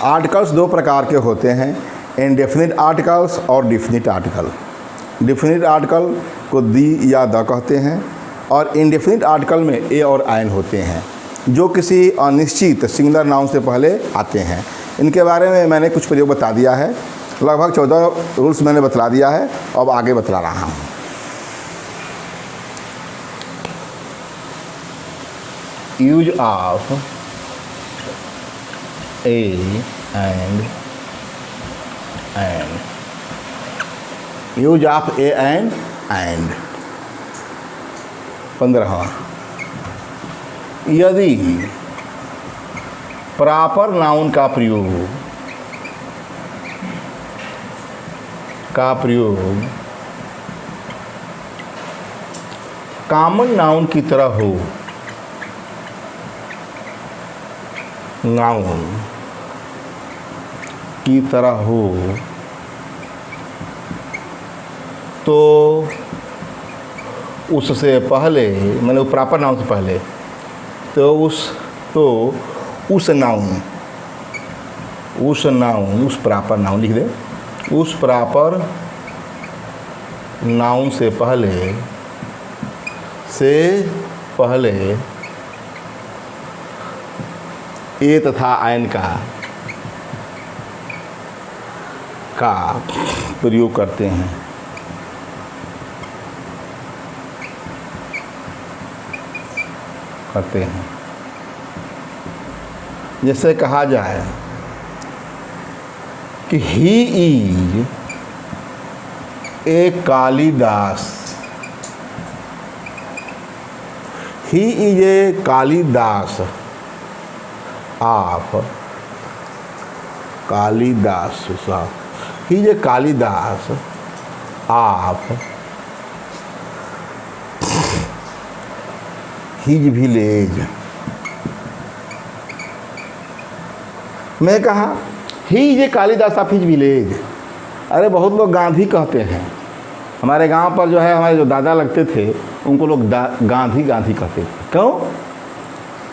Articles दो प्रकार के होते हैं, इंडेफिनिट आर्टिकल्स और डिफिनिट आर्टिकल। डिफिनिट आर्टिकल को दी या द कहते हैं और इंडेफिनिट आर्टिकल में ए और आयन होते हैं जो किसी अनिश्चित सिंगुलर नाउन से पहले आते हैं। इनके बारे में मैंने कुछ प्रयोग बता दिया है, लगभग 14 रूल्स मैंने बतला दिया है, अब आगे बतला रहा हूँ। Use of a and use of a and 15वां, यदि प्रॉपर नाउन का प्रयोग कॉमन नाउन की तरह हो, नाउन की तरह हो तो उससे पहले, मैंने प्रॉपर नाउन से पहले, तो उस नाउन उस प्रॉपर नाउन लिख दे, उस प्रॉपर नाउन से पहले ए तथा आयन का प्रयोग करते हैं। जैसे कहा जाए कि he is a Kalidas, he is a Kalidas of Kalidas साहब, he is a Kalidas of his village. मैं कहा he is Kalidas of his village. अरे बहुत लोग गांधी कहते हैं, हमारे गांव पर जो है हमारे जो दादा लगते थे उनको लोग गांधी कहते थे। क्यों?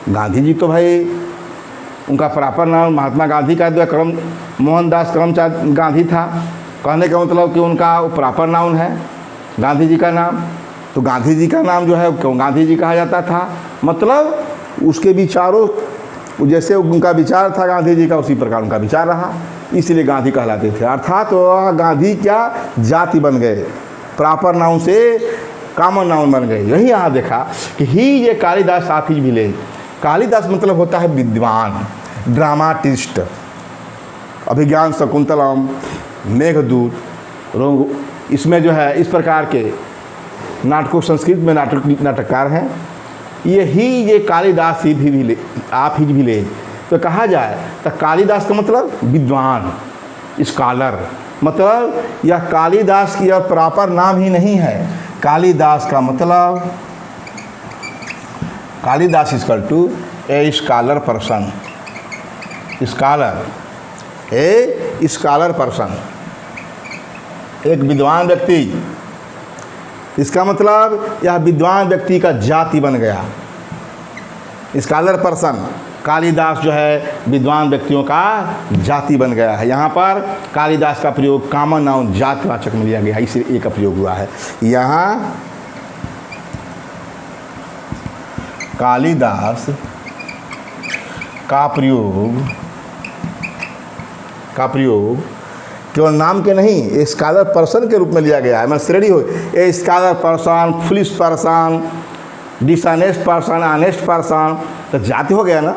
गांधी जी तो भाई उनका प्रॉपर नाम महात्मा गांधी का जो मोहनदास करमचंद गांधी था। कहने का मतलब कि उनका प्रॉपर नाउन है गांधी जी का नाम, तो गांधी जी का नाम जो है क्यों गांधी जी कहा जाता था, मतलब उसके विचारों, जैसे उनका विचार था गांधी जी का उसी प्रकार उनका विचार रहा, इसलिए गांधी कहलाते थे। अर्थात तो गांधी क्या जाति बन गए, प्रॉपर नाउन से कॉमन नाउन बन गए। यही यहाँ देखा कि ही ये Kalidas of his village. Kalidas मतलब होता है विद्वान, ड्रामाटिस्ट, अभिज्ञान शकुंतलम, मेघदूत, इसमें जो है इस प्रकार के नाटकों, संस्कृत में नाटककार हैं। ये कालिदास ही भी आप ही विलेज। तो कहा जाए तो कालिदास का मतलब विद्वान, स्कॉलर, मतलब यह कालिदास की यह प्रॉपर नाम ही नहीं है। कालिदास का मतलब Kalidas equal to a scholar person, scholar person, एक विद्वान व्यक्ति। इसका मतलब यह विद्वान व्यक्ति का जाति बन गया, स्कॉलर पर्सन। कालिदास जो है विद्वान व्यक्तियों का जाति बन गया है। यहाँ पर कालिदास का प्रयोग कॉमन नाउन जातिवाचक में लिया गया है, इसलिए एक प्रयोग हुआ है। यहाँ कालिदास का प्रयोग केवल नाम के नहीं, स्कॉलर पर्सन के रूप में लिया गया है। मैं श्रेणी हो, a scholar person, foolish person, dishonest person, honest person, तो जाति हो गया ना।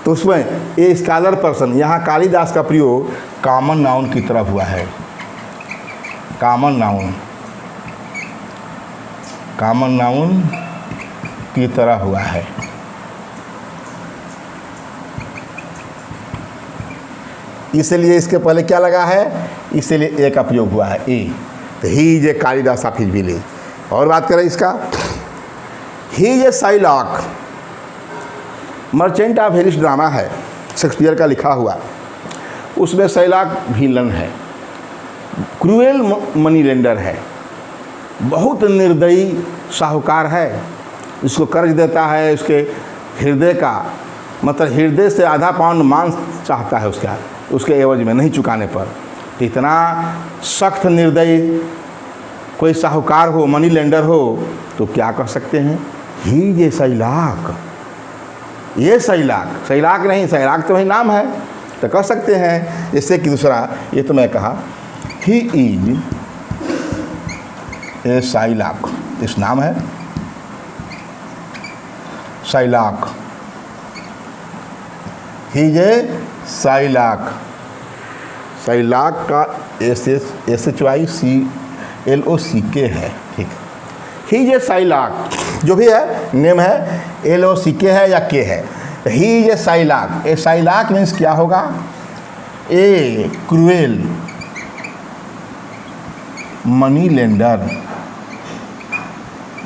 तो उसमें ए स्कॉलर पर्सन, यहाँ कालिदास का प्रयोग कॉमन नाउन की तरह हुआ है। कॉमन नाउन की तरह हुआ है। इसलिए इसके पहले क्या लगा है, इसलिए ए का प्रयोग हुआ है, ए। तो ही is a Kalidas of his village. और बात करें इसका, ही is A Psylocke, merchant of Venice drama है, शेक्सपियर का लिखा हुआ। उसमें साइलॉक विलन है, क्रूएल मनी लेंडर है, बहुत निर्दयी साहूकार है, इसको कर्ज देता है, उसके हृदय का मतलब हृदय से आधा पाउंड मांस चाहता है उसका, उसके एवज में नहीं चुकाने पर। तो इतना सख्त निर्दयी कोई साहूकार हो, मनी लेंडर हो, तो क्या कर सकते हैं? ही ये सैलाक, ये सैलाक, सैलाक नहीं, सैलाक तो वही नाम है, तो कह सकते हैं। जैसे कि दूसरा, ये तो मैं कहा, ही इज ए सैलाक, इस नाम है सैलाक, ही इज ए सैलाक। सैलाक का SHYCLOCK है, ठीक। ही इज ए सैलाक, जो भी है नेम है, LOCK है या के है। ही इज ए सैलाक। ए सैलाक मीन्स क्या होगा? A cruel money lender,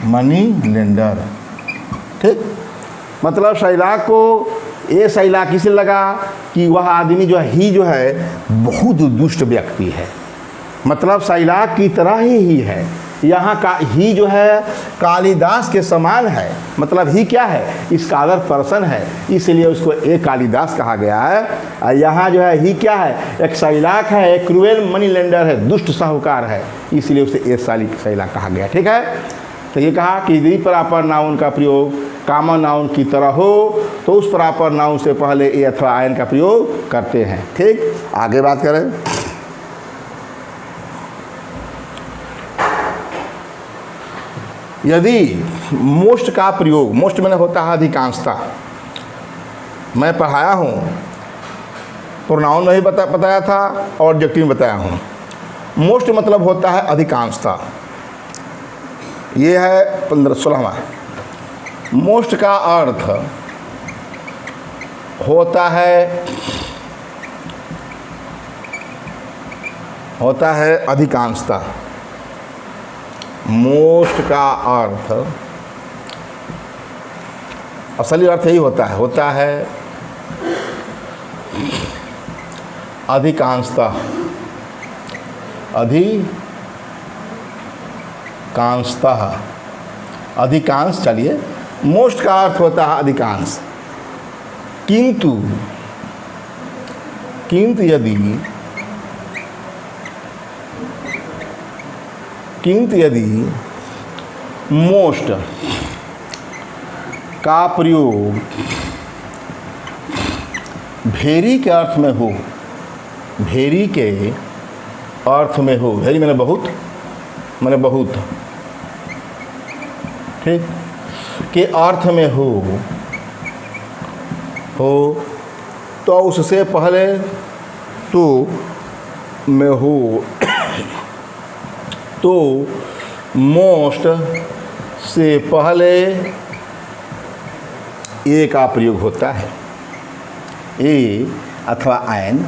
money lender, ठीक। मतलब सैलाक को ये सैलाक इसे लगा कि वह आदमी जो है, ही जो है बहुत दुष्ट व्यक्ति है, मतलब सैलाक की तरह ही है। यहाँ का ही जो है कालिदास के समान है, मतलब ही क्या है? स्कॉलर पर्सन है, इसलिए उसको एक कालिदास कहा गया है। और यहाँ जो है ही क्या है? एक सैलाक है, एक क्रूएल मनी लेंडर है, दुष्ट साहूकार है, इसलिए उसे एक सैलाक कहा गया, ठीक है। तो ये कहा कि यदि प्रॉपर नाउन का प्रयोग कॉमन नाउन की तरह हो तो उस प्रॉपर नाउन से पहले ए अथवा आयन का प्रयोग करते हैं, ठीक। आगे बात करें। यदि मोस्ट का प्रयोग, मोस्ट मैंने होता है अधिकांशता, मैं पढ़ाया हूँ, प्रोनाउन में भी बताया था और ऑब्जेक्टिव में बताया हूँ। मोस्ट मतलब होता है अधिकांशता, ये है 16वां। मोस्ट का अर्थ होता है अधिकांशता। मोस्ट का अर्थ, असली अर्थ यही होता है अधिकांशता, अधिकांश। चलिए, मोस्ट का अर्थ होता है अधिकांश, किंतु यदि मोस्ट का प्रयोग भेरी के अर्थ में हो, भेरी के अर्थ में हो, भेरी मैंने बहुत, ठीक, के अर्थ में हो तो उससे पहले तो में हो तो मोस्ट से पहले ए का प्रयोग होता है। ए अथवा आयन,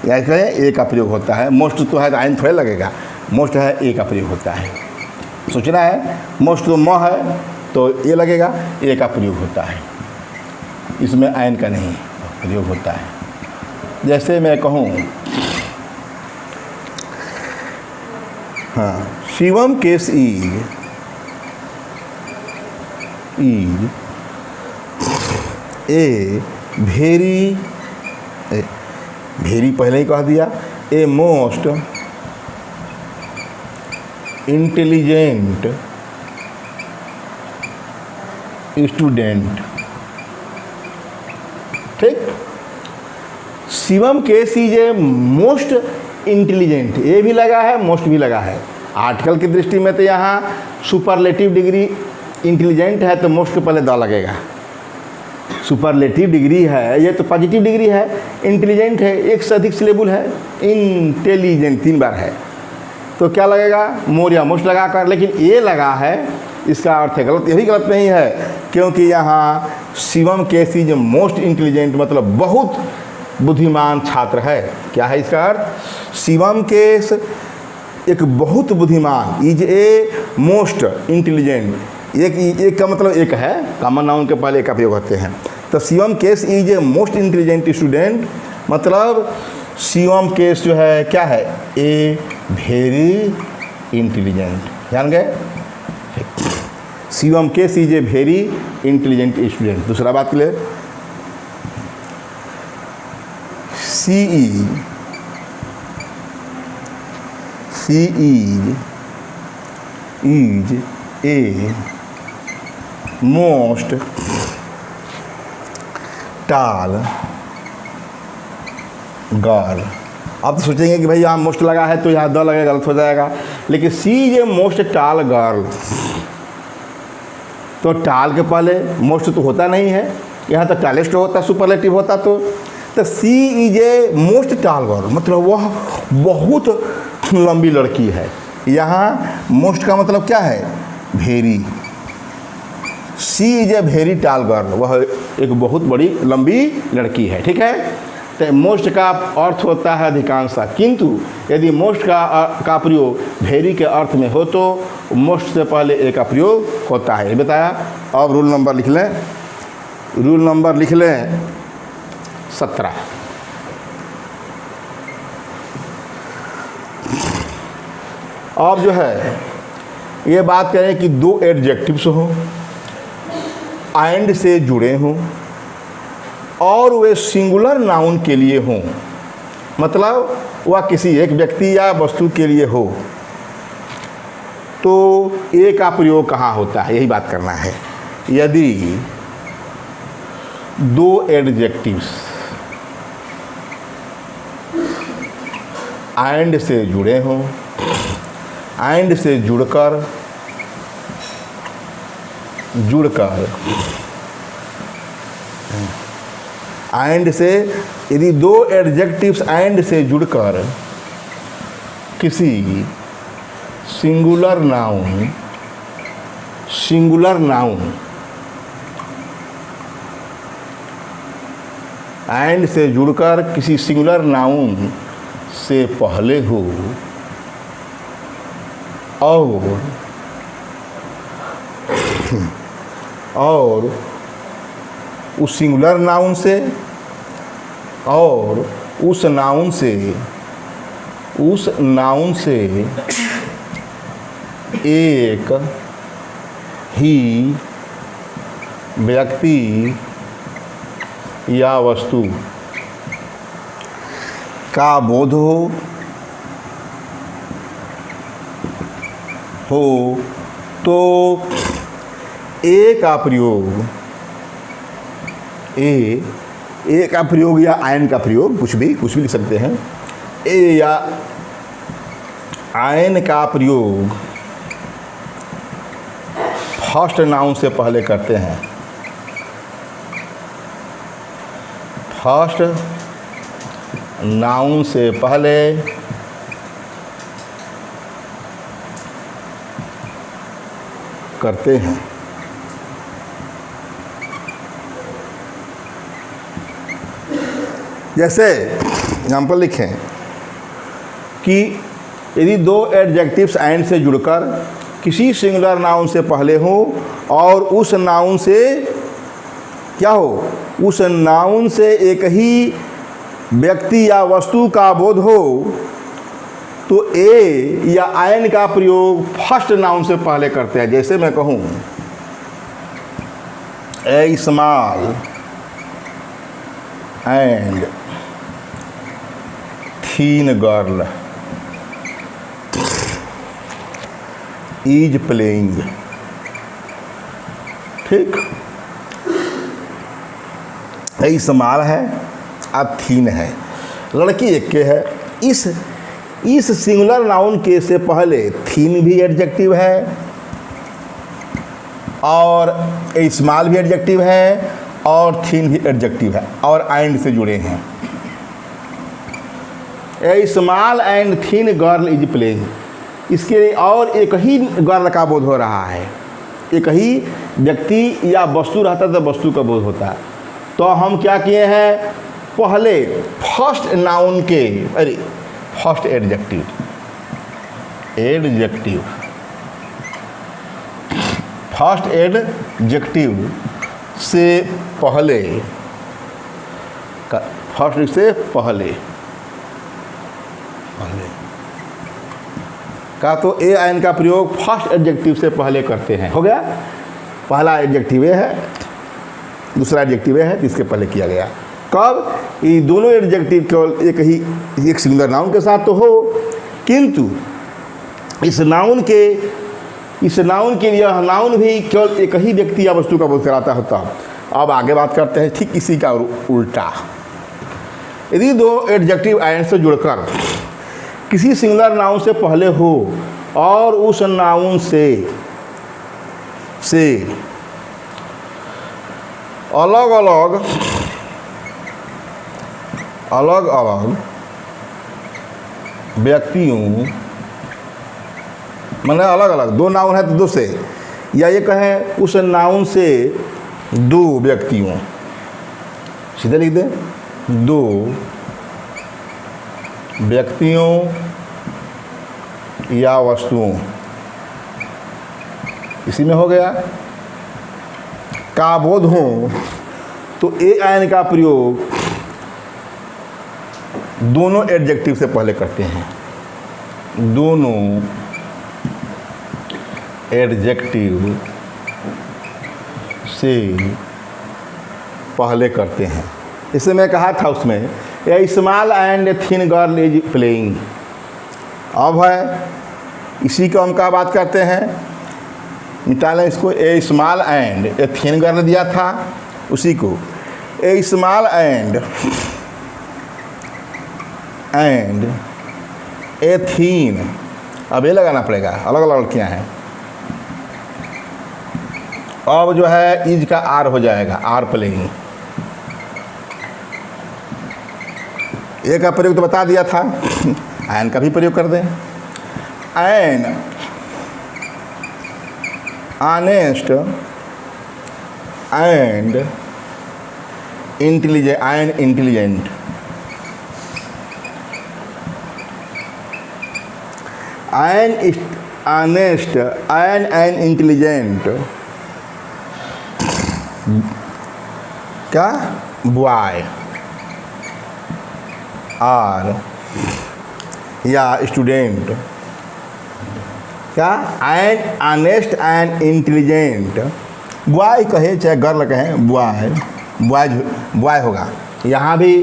या कहें ए का प्रयोग होता है। मोस्ट तो है तो आयन थोड़े लगेगा, मोस्ट है ए का प्रयोग होता है। सोचना है, मोस्ट तो म है तो ए लगेगा, ए का प्रयोग होता है, इसमें आयन का नहीं प्रयोग होता है। जैसे मैं कहूँ, हाँ, Shivam case is a very, very पहले ही कह दिया, ए मोस्ट इंटेलिजेंट स्टूडेंट, ठीक। Shivam case is a most intelligent, a भी लगा है, मोस्ट भी लगा है। आर्टिकल की दृष्टि में तो यहाँ सुपरलेटिव डिग्री इंटेलिजेंट है तो मोस्ट के पहले द लगेगा। सुपरलेटिव डिग्री है, ये तो पॉजिटिव डिग्री है। इंटेलिजेंट है, एक से अधिक सिलेबल है, इंटेलिजेंट 3 बार है, तो क्या लगेगा? मोर या मोस्ट लगा कर, लेकिन ये लगा है, इसका अर्थ है गलत। यही गलत नहीं है, क्योंकि यहाँ Shivam case is most intelligent मतलब बहुत बुद्धिमान छात्र है। क्या है इसका अर्थ? शिवम केस एक बहुत बुद्धिमान, इज ए मोस्ट इंटेलिजेंट। एक का मतलब एक है, कॉमन नाउन के पहले एक का प्रयोग होते हैं। तो Shivam case is a most intelligent student, मतलब शिवम केस जो है क्या है? A very intelligent. जान गए? Shivam case is a very intelligent student. दूसरा बात के लिए सी इज ए मोस्ट टाल गर्ल। आप तो सोचेंगे कि भाई यहाँ मोस्ट लगा है तो यहाँ द लगेगा, गलत हो जाएगा, लेकिन सी इज ए मोस्ट टाल गर्ल। तो टाल के पहले मोस्ट तो होता नहीं है, यहाँ तो टालेस्ट होता, सुपरलेटिव होता। तो सी इज ए मोस्ट टाल गर्ल मतलब वह बहुत लंबी लड़की है। यहाँ मोस्ट का मतलब क्या है? Very. She is a very tall girl, वह एक बहुत बड़ी लंबी लड़की है। ठीक है, तो मोस्ट का अर्थ होता है अधिकांशता, किंतु यदि मोस्ट का प्रयोग वेरी के अर्थ में हो तो मोस्ट से पहले ए का प्रयोग होता है, ये बताया। अब रूल नंबर लिख लें, रूल नंबर लिख लें 17। अब जो है ये बात करें कि दो एडजेक्टिव्स हों, एंड से जुड़े हों और वे सिंगुलर नाउन के लिए हों, मतलब वह किसी एक व्यक्ति या वस्तु के लिए हो, तो ए का प्रयोग कहाँ होता है, यही बात करना है। यदि दो एडजेक्टिव्स एंड से जुड़े हों, एंड से जुड़कर एंड से, यदि दो एडजेक्टिव्स एंड से जुड़कर किसी सिंगुलर नाउन एंड से जुड़कर किसी सिंगुलर नाउन से पहले हो और उस सिंगुलर नाउन से और उस नाउन से एक ही व्यक्ति या वस्तु का बोध हो तो ए का प्रयोग या आयन का प्रयोग, कुछ भी लिख सकते हैं। ए या आयन का प्रयोग फर्स्ट नाउन से पहले करते हैं। फर्स्ट नाउन से पहले करते हैं। जैसे एग्जाम्पल लिखें कि यदि दो एडजेक्टिव्स एंड से जुड़कर किसी सिंगुलर नाउन से पहले हो और उस नाउन से क्या हो, उस नाउन से एक ही व्यक्ति या वस्तु का बोध हो, तो ए या आयन का प्रयोग फर्स्ट नाउन से पहले करते हैं। जैसे मैं कहूँ a small and thin girl is playing. ठीक, ए स्मॉल है, अब थीन है, लड़की एक के है। इस सिंगुलर नाउन के से पहले थीन भी एडजेक्टिव है और ए स्मॉल भी एडजेक्टिव है और थीन भी एडजेक्टिव है और एंड से जुड़े हैं। A small and thin girl is playing, इसके और एक ही गर्ल का बोध हो रहा है, एक ही व्यक्ति या वस्तु रहता तो वस्तु का बोध होता है। तो हम क्या किए हैं, पहले फर्स्ट नाउन के फर्स्ट एडजेक्टिव फर्स्ट एडजेक्टिव से पहले फर्स्ट से पहले का तो ए आयन का प्रयोग फर्स्ट एडजेक्टिव से पहले करते हैं। हो गया, पहला एडजेक्टिव ए है, दूसरा एडजेक्टिव ए है, इसके पहले किया गया। कब? ये दोनों एडजेक्टिव केवल एक सिंगुलर नाउन के साथ तो हो, किंतु इस नाउन के लिए नाउन भी केवल एक ही व्यक्ति या वस्तु का बोध कराता होता। अब आगे बात करते हैं ठीक इसी का उल्टा। यदि दो एडजेक्टिव एंड से जुड़कर किसी सिंगुलर नाउन से पहले हो और उस नाउन से अलग अलग व्यक्तियों, माने अलग अलग दो नाउन है तो दो से, या ये कहें उस नाउन से दो व्यक्तियों, सीधे लिख दें, दो व्यक्तियों या वस्तुओं, इसी में हो गया का बोध हो, तो एन का प्रयोग दोनों एडजेक्टिव से पहले करते हैं, दोनों एडजेक्टिव से पहले करते हैं। इसे मैं कहा था उसमें, a small and thin girl is playing. अब है इसी को हम क्या बात करते हैं, मिटा लें इसको। A small and a thin girl दिया था, उसी को ए स्मॉल एंड ए थीन, अब ये लगाना पड़ेगा, अलग अलग लड़कियाँ हैं। अब जो है इज का आर हो जाएगा, आर प्लेइंग। ए का प्रयोग तो बता दिया था, एन का भी प्रयोग कर दें। An honest and intelligent, an honest and intelligent क्या बॉय आर या स्टूडेंट क्या and honest and intelligent, boy कहे चाहे गर्ल कहें, बॉय होगा। यहाँ भी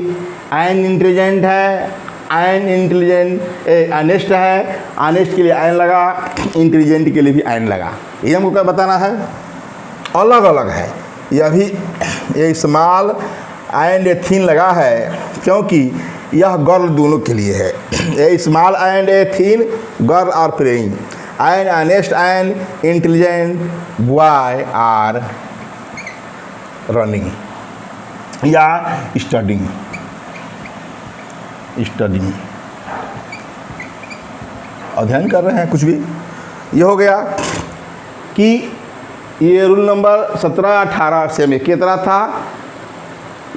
एंड इंटेलिजेंट है, एंड इंटेलिजेंट ऑनेस्ट है, ऑनेस्ट के लिए एन लगा, इंटेलिजेंट के लिए भी एन लगा। ये हमको क्या बताना है, अलग अलग है। यह भी ये स्मॉल एंड ए थिन लगा है क्योंकि यह गर्ल दोनों के लिए है। A small and a thin girl are playing, and honest and intelligent boy are running या स्टडिंग। अध्ययन कर रहे हैं कुछ भी। ये हो गया कि ये रूल नंबर 17-18 से में कितना था।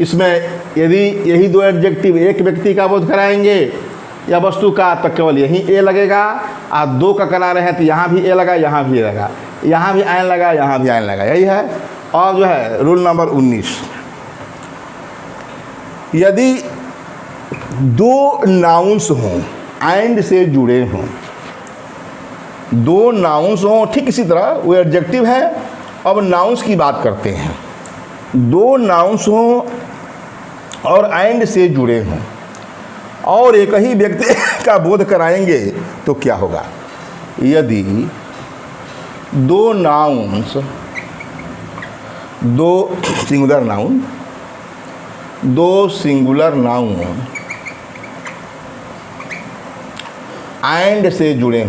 इसमें यदि यही दो एडजेक्टिव एक व्यक्ति का बोध कराएंगे या वस्तु का, तो केवल यही ए लगेगा। आप दो का करा रहे हैं तो यहाँ भी ए लगा, यहाँ भी ए लगा, यहाँ भी एन लगा, यहाँ भी एन लगा, यही है। और जो है रूल नंबर 19, यदि दो नाउन्स हों एंड से जुड़े हों, दो नाउन्स हों, ठीक इसी तरह वो एडजेक्टिव है। अब नाउन्स की बात करते हैं। दो नाउन्स हों और एंड से जुड़े हों और एक ही व्यक्ति का बोध कराएंगे तो क्या होगा। यदि दो नाउन्स, दो सिंगुलर नाउन एंड से जुड़े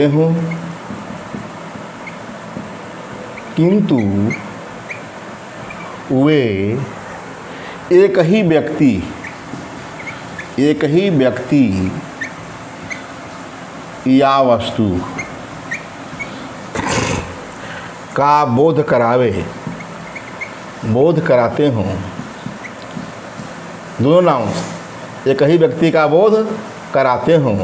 हों, किंतु वे एक ही व्यक्ति या वस्तु का बोध कराते हों। दोनों नाउन्स एक ही व्यक्ति का बोध कराते हों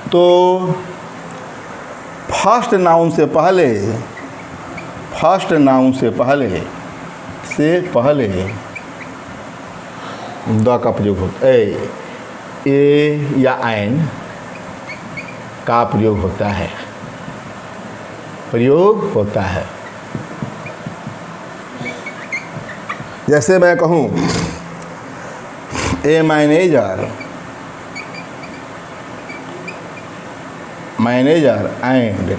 तो फर्स्ट नाउन से पहले द का प्रयोग होता है, ए या एन का प्रयोग होता है। प्रयोग होता है। जैसे मैं कहूँ a manager and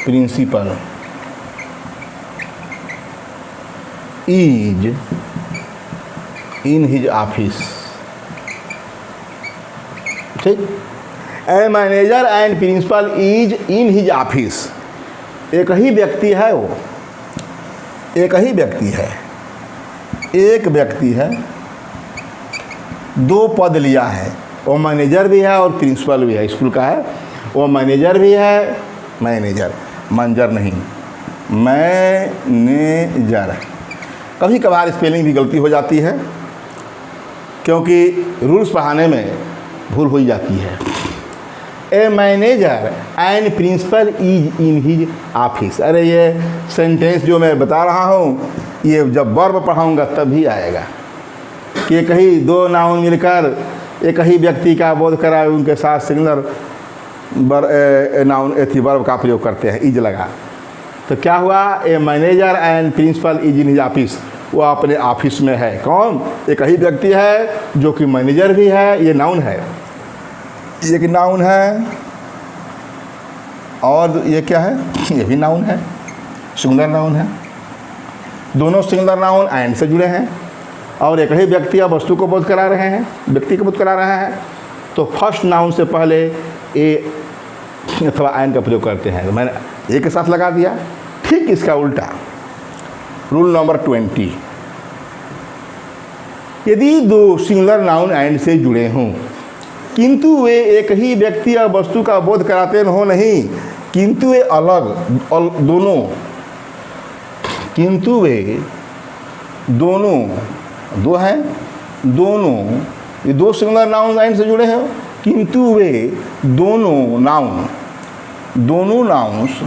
principal is in his office. ठीक, a manager and principal is in his office. एक ही व्यक्ति है, वो एक ही व्यक्ति है, एक व्यक्ति है, दो पद लिया है, वो मैनेजर भी है और प्रिंसिपल भी है, स्कूल का है, वो मैनेजर भी है, मैनेजर मंजर नहीं, मैनेजर। कभी कभार स्पेलिंग भी गलती हो जाती है क्योंकि रूल्स पढ़ाने में भूल हो जाती है। A manager and principal is in his office. अरे ये सेंटेंस जो मैं बता रहा हूँ ये जब वर्ब पढ़ाऊँगा तभी आएगा कि कहीं दो नाउन मिलकर एक ही व्यक्ति का बोध कराए, उनके साथ सिंगुलर नाउन वर्ब का प्रयोग करते हैं, इज लगा। तो क्या हुआ, a manager and principal is in his office. वो अपने ऑफिस में है। कौन? एक ही व्यक्ति है जो कि मैनेजर भी है, ये नाउन है, एक नाउन है, और ये क्या है, ये भी नाउन है, सिंगुलर नाउन है। दोनों सिंगुलर नाउन एंड से जुड़े हैं और एक ही व्यक्ति या वस्तु को बोध करा रहे हैं, व्यक्ति को बोध करा रहे हैं। तो फर्स्ट नाउन से पहले ए अथवा एंड का प्रयोग करते हैं। तो मैंने ए के साथ लगा दिया। ठीक इसका उल्टा, रूल नंबर 20, यदि दो सिंगुलर नाउन एंड से जुड़े हों किंतु वे एक ही व्यक्ति या वस्तु का बोध कराते हो नहीं, किंतु वे अलग दोनों, किंतु वे दोनों, दो हैं, दोनों, ये दो सिंगुलर नाउन एंड से जुड़े हैं, किंतु वे दोनों नाउन, दोनों नाउन्स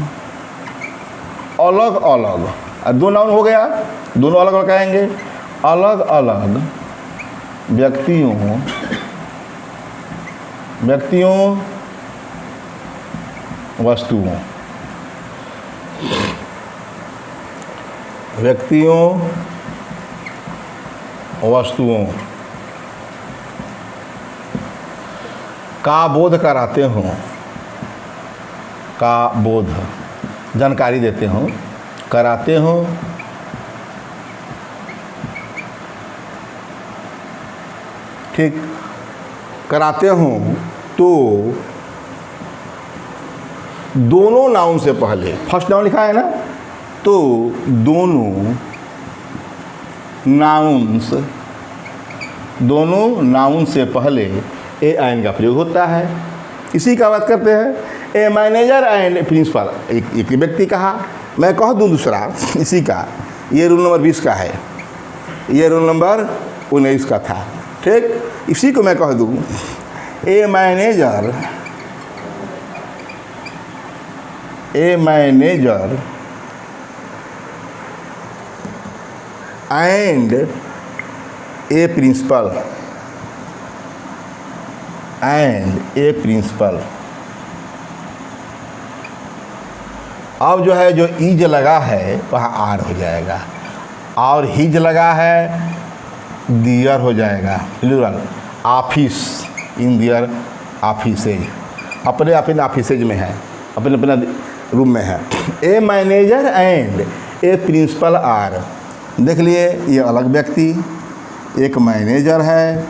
अलग अलग, दो नाउन हो गया, दोनों अलग अलग कहेंगे, अलग अलग व्यक्तियों वस्तुओं, वस्तुओं का बोध कराते हों, का बोध जानकारी देते हों, कराते हों, ठीक, कराते हों तो दोनों नाउन से पहले, फर्स्ट नाउन लिखा है ना, तो दोनों नाउन से पहले ए एंड का प्रयोग होता है। इसी का बात करते हैं, ए मैनेजर एंड प्रिंसिपल, एक व्यक्ति कहा, मैं कह दूं दूसरा इसी का, ये रूल नंबर 20 का है, ये रूल नंबर 19 का था। ठीक, इसी को मैं कह दूं, ए मैनेजर एंड ए प्रिंसिपल, अब जो है जो ईज लगा है वहाँ आर हो जाएगा, और हिज लगा है दियर हो जाएगा, plural, office, in their offices, अपने ऑफिसेज में है, अपने रूम में है। A manager and a principal are, देख लिए ये अलग व्यक्ति, एक मैनेजर है,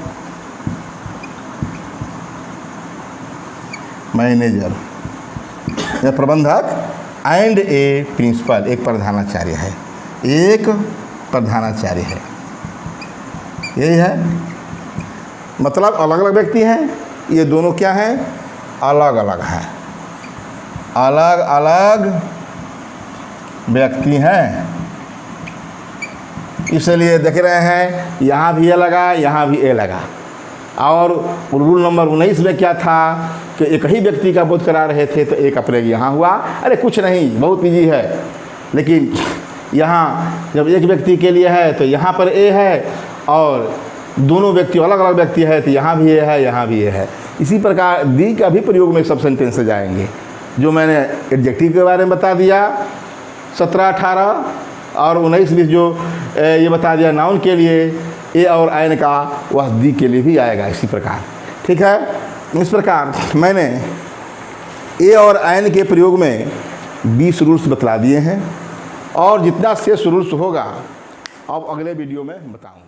मैनेजर या प्रबंधक, एंड ए प्रिंसिपल, एक प्रधानाचार्य है, एक प्रधानाचार्य है, यही है मतलब अलग अलग व्यक्ति हैं। ये दोनों क्या हैं, अलग अलग हैं, अलग अलग व्यक्ति हैं। इसलिए देख रहे हैं यहाँ भी ए लगा, यहाँ भी ए लगा। और रूल नंबर 19 में क्या था कि एक ही व्यक्ति का बोध करा रहे थे, तो एक अपने यहाँ हुआ, अरे कुछ नहीं, बहुत ईजी है। लेकिन यहाँ जब एक व्यक्ति के लिए है तो यहाँ पर ए है, और दोनों व्यक्ति अलग अलग व्यक्ति है तो यहाँ भी ए है, यहाँ भी ए है। इसी प्रकार दी का भी प्रयोग में सब सेंटेंस से जाएंगे। जो मैंने एडजेक्टिव के बारे में बता दिया 17, 18 और 19, 20 जो ये बता दिया नाउन के लिए, ए और आयन का वह दी के लिए भी आएगा इसी प्रकार। ठीक है, इस प्रकार मैंने ए और आयन के प्रयोग में 20 रूल्स बतला दिए हैं और जितना शेष रूल्स होगा अब अगले वीडियो में बताऊंगा।